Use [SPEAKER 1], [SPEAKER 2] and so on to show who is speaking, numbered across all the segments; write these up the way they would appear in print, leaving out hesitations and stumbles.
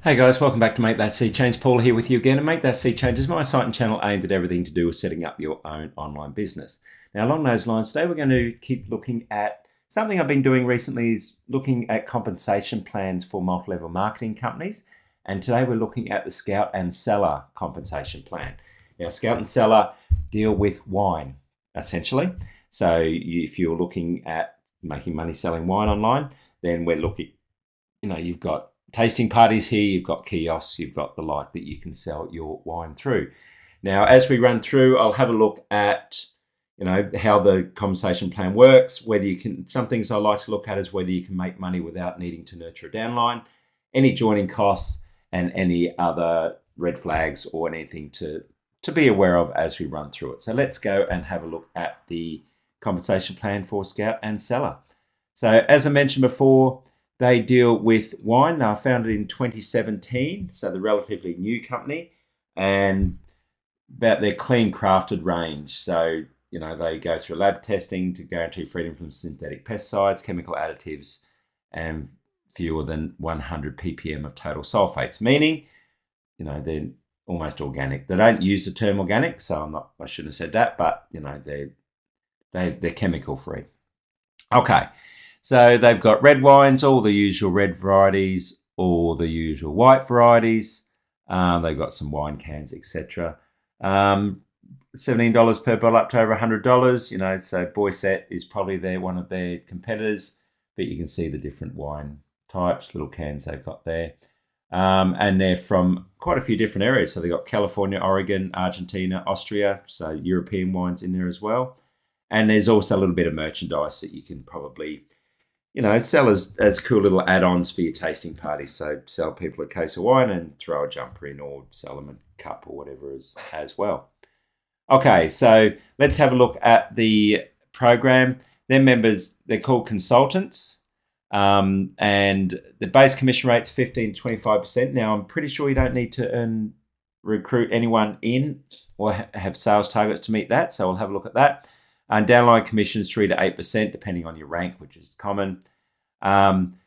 [SPEAKER 1] Hey guys, welcome back to Make That Sea Change. Paul here with you again. And Make That Sea Change is my site and channel aimed at everything to do with setting up your own online business. Now, along those lines, today we're going to keep looking at something I've been doing recently is looking at compensation plans for multi-level marketing companies. And today we're looking at the Scout and Cellar compensation plan. Now, Scout and Cellar deal with wine, essentially. So if you're looking at making money selling wine online, then we're looking, you've got tasting parties here, you've got kiosks, you've got the like that you can sell your wine through. Now, as we run through, I'll have a look at, how the compensation plan works, whether you can, some things I like to look at is whether you can make money without needing to nurture a downline, any joining costs, and any other red flags or anything to be aware of as we run through it. So let's go and have a look at the compensation plan for Scout and Cellar. So as I mentioned before, they deal with wine. Now, founded in 2017, so the relatively new company, and about their clean crafted range. So, they go through lab testing to guarantee freedom from synthetic pesticides, chemical additives, and fewer than 100 ppm of total sulfates, meaning, they're almost organic. They don't use the term organic, so I shouldn't have said that, but, they're chemical free. Okay. So they've got red wines, all the usual red varieties, all the usual white varieties. They've got some wine cans, etc. $17 per bottle up to over $100. So Boyset is probably one of their competitors, but you can see the different wine types, little cans they've got there. And they're from quite a few different areas. So they've got California, Oregon, Argentina, Austria, so European wines in there as well. And there's also a little bit of merchandise that you can probably sell as cool little add-ons for your tasting parties. So sell people a case of wine and throw a jumper in, or sell them a cup or whatever as well. Okay, so let's have a look at the program. Their members, they're called consultants, and the base commission rate's 15 to 25%. Now, I'm pretty sure you don't need to recruit anyone in or have sales targets to meet that, so we'll have a look at that. And downline commissions 3 to 8%, depending on your rank, which is common.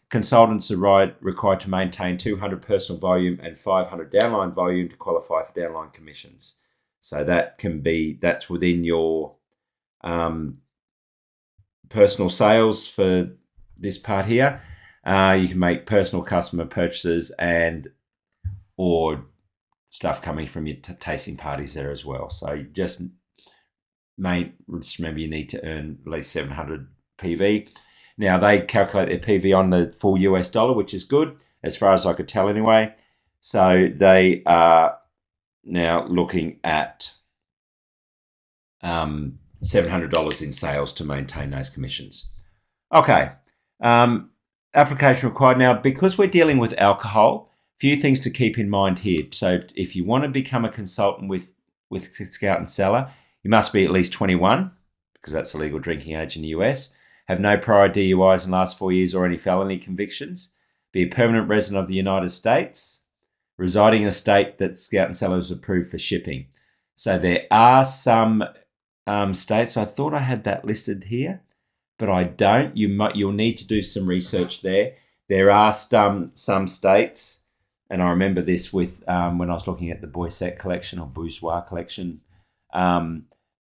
[SPEAKER 1] Consultants are required to maintain 200 personal volume and 500 downline volume to qualify for downline commissions. So that's within your personal sales for this part here. You can make personal customer purchases or stuff coming from your tasting parties there as well. So just remember you need to earn at least 700 PV. Now, they calculate their PV on the full US dollar, which is good, as far as I could tell anyway. So they are now looking at $700 in sales to maintain those commissions. Okay, application required. Now, because we're dealing with alcohol, a few things to keep in mind here. So if you want to become a consultant with Scout and Cellar, you must be at least 21, because that's the legal drinking age in the US. Have no prior DUIs in the last 4 years or any felony convictions. Be a permanent resident of the United States, residing in a state that Scout and Cellar is approved for shipping. So there are some states. I thought I had that listed here, but I don't. You'll need to do some research there. There are some states, and I remember this with when I was looking at the Boyset collection or Bourgeois collection.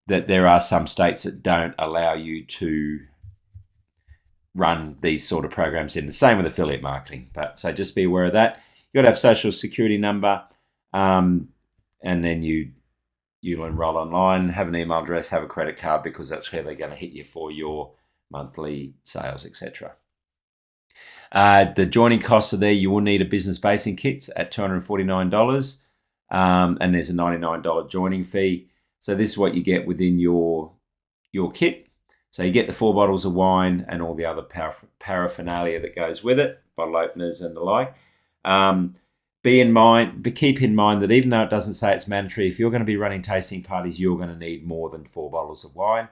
[SPEAKER 1] That there are some states that don't allow you to run these sort of programs in. The same with affiliate marketing. So just be aware of that. You've got to have social security number, and then you'll enroll online, have an email address, have a credit card, because that's where they're going to hit you for your monthly sales, etc. The joining costs are there. You will need a business basing kit at $249, and there's a $99 joining fee. So this is what you get within your kit. So you get the 4 bottles of wine and all the other paraphernalia that goes with it, bottle openers and the like. Keep in mind that even though it doesn't say it's mandatory, if you're going to be running tasting parties, you're going to need more than 4 bottles of wine,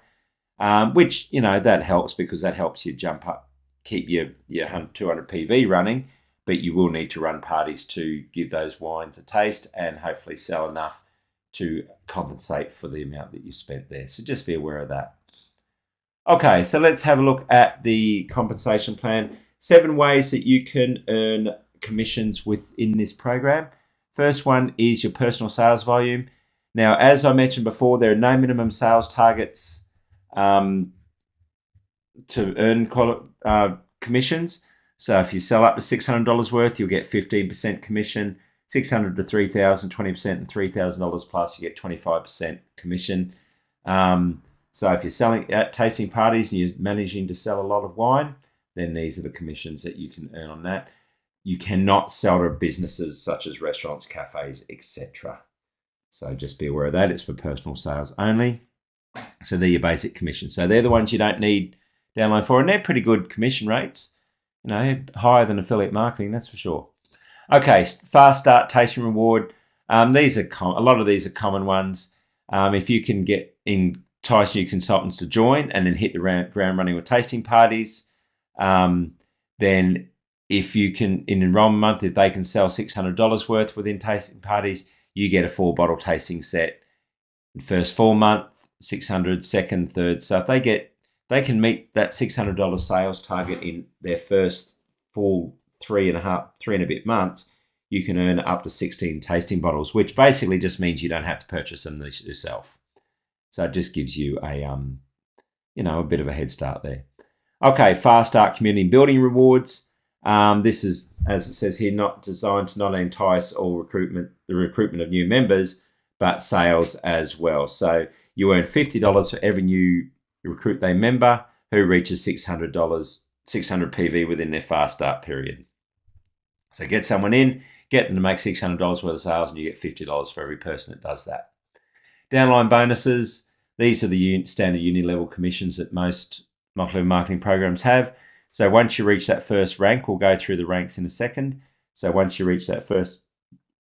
[SPEAKER 1] which, that helps, because that helps you jump up, keep your 200 PV running, but you will need to run parties to give those wines a taste and hopefully sell enough to compensate for the amount that you spent there. So just be aware of that. Okay, so let's have a look at the compensation plan. 7 ways that you can earn commissions within this program. First one is your personal sales volume. Now, as I mentioned before, there are no minimum sales targets to earn commissions. So if you sell up to $600 worth, you'll get 15% commission. $600 to $3,000, 20%, and $3,000 plus, you get 25% commission. So if you're selling at tasting parties and you're managing to sell a lot of wine, then these are the commissions that you can earn on that. You cannot sell to businesses such as restaurants, cafes, etc. So just be aware of that. It's for personal sales only. So they're your basic commissions. So they're the ones you don't need downline for, and they're pretty good commission rates. You know, higher than affiliate marketing, that's for sure. Okay, fast start tasting reward. These are a lot of these are common ones. If you can entice new consultants to join and then hit the ground running with tasting parties, then if you can, in enrollment month, if they can sell $600 worth within tasting parties, you get a 4-bottle tasting set. First full month, 600, second, third. So if they can meet that $600 sales target in their first full three and a bit months, you can earn up to 16 tasting bottles, which basically just means you don't have to purchase them yourself. So it just gives you a bit of a head start there. Okay, fast start community building rewards. This is, as it says here, not designed to not only entice the recruitment of new members, but sales as well. So you earn $50 for every new Recruit Day member who reaches $600 PV within their fast start period. So get someone in, get them to make $600 worth of sales, and you get $50 for every person that does that. Downline bonuses. These are the standard uni-level commissions that most multi-level marketing programs have. So once you reach that first rank, we'll go through the ranks in a second. So once you reach that first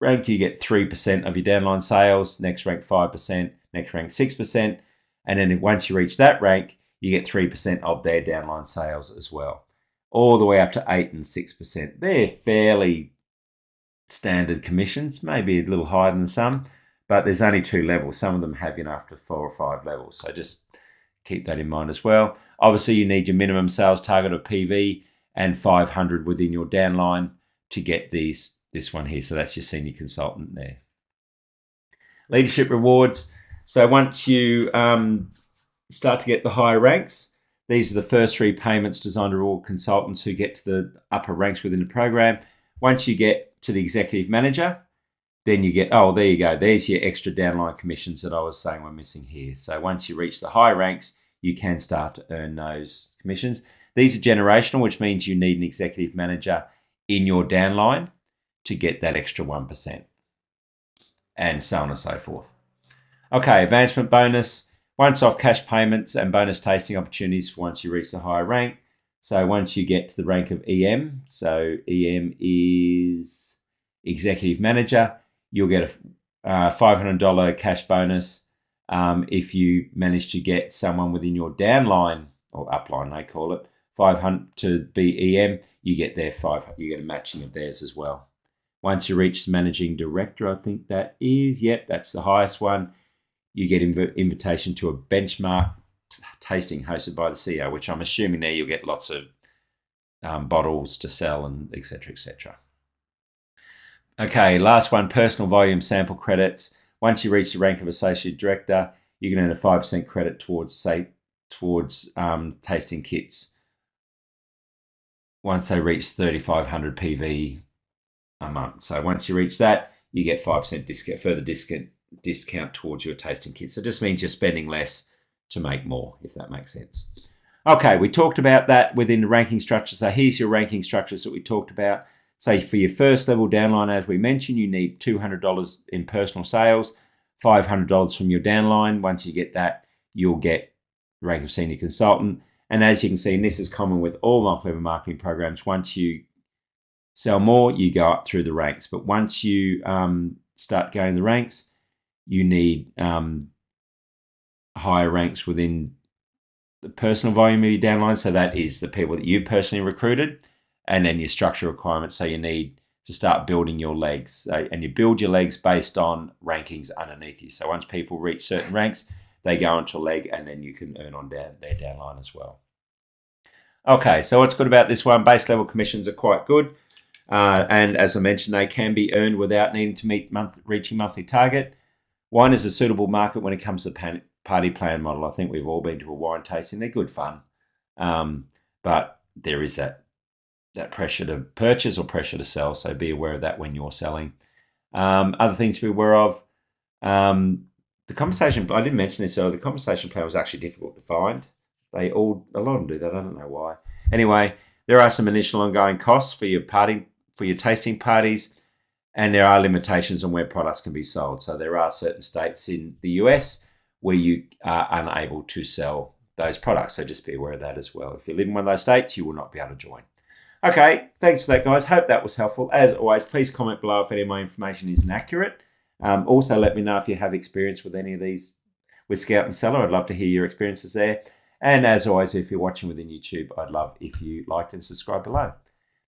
[SPEAKER 1] rank, you get 3% of your downline sales. Next rank, 5%. Next rank, 6%. And then once you reach that rank, you get 3% of their downline sales as well, all the way up to 8 and 6%. They're fairly standard commissions, maybe a little higher than some, but there's only 2 levels. Some of them have up to 4 or 5 levels. So just keep that in mind as well. Obviously, you need your minimum sales target of PV and 500 within your downline to get this one here. So that's your senior consultant there. Leadership rewards. So once you start to get the higher ranks, these are the first 3 payments designed to reward consultants who get to the upper ranks within the program. Once you get to the executive manager, then you get, there you go. There's your extra downline commissions that I was saying we're missing here. So once you reach the high ranks, you can start to earn those commissions. These are generational, which means you need an executive manager in your downline to get that extra 1%, and so on and so forth. Okay, advancement bonus. Once-off cash payments and bonus tasting opportunities for once you reach the higher rank. So once you get to the rank of EM, so EM is executive manager, you'll get a $500 cash bonus. If you manage to get someone within your downline or upline, they call it, 500 to be EM, you get their you get a matching of theirs as well. Once you reach the managing director, I think that is, that's the highest one. You get invitation to a benchmark tasting hosted by the CEO, which I'm assuming there you'll get lots of bottles to sell and et cetera, et cetera. Okay, last one, personal volume sample credits. Once you reach the rank of associate director, you can earn a 5% credit towards tasting kits. Once they reach 3,500 PV a month. So once you reach that, you get 5% discount towards your tasting kit. So it just means you're spending less to make more, if that makes sense. Okay, we talked about that within the ranking structure. So here's your ranking structures that we talked about. So for your first level downline, as we mentioned, you need $200 in personal sales, $500 from your downline. Once you get that, you'll get the rank of senior consultant. And as you can see, and this is common with all multi-level marketing programs, once you sell more, you go up through the ranks. But once you start going the ranks, you need higher ranks within the personal volume of your downline. So that is the people that you've personally recruited, and then your structure requirements. So you need to start building your legs, and you build your legs based on rankings underneath you. So once people reach certain ranks, they go into a leg, and then you can earn on their downline as well. Okay, so what's good about this one? Base level commissions are quite good. And as I mentioned, they can be earned without needing to meet reaching monthly target. Wine is a suitable market when it comes to the party plan model. I think we've all been to a wine tasting. They're good fun. But there is that pressure to purchase or pressure to sell. So be aware of that when you're selling. Other things to be aware of. The conversation, I didn't mention this earlier, the conversation plan was actually difficult to find. A lot of them do that. I don't know why. Anyway, there are some initial ongoing costs for your tasting parties, and there are limitations on where products can be sold. So there are certain states in the US where you are unable to sell those products. So just be aware of that as well. If you live in one of those states, you will not be able to join. Okay, thanks for that, guys. Hope that was helpful. As always, please comment below if any of my information is inaccurate. Also, let me know if you have experience with any of these with Scout and Cellar. I'd love to hear your experiences there. And as always, if you're watching within YouTube, I'd love if you liked and subscribed below.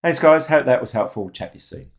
[SPEAKER 1] Thanks, guys. Hope that was helpful. Chat to you soon.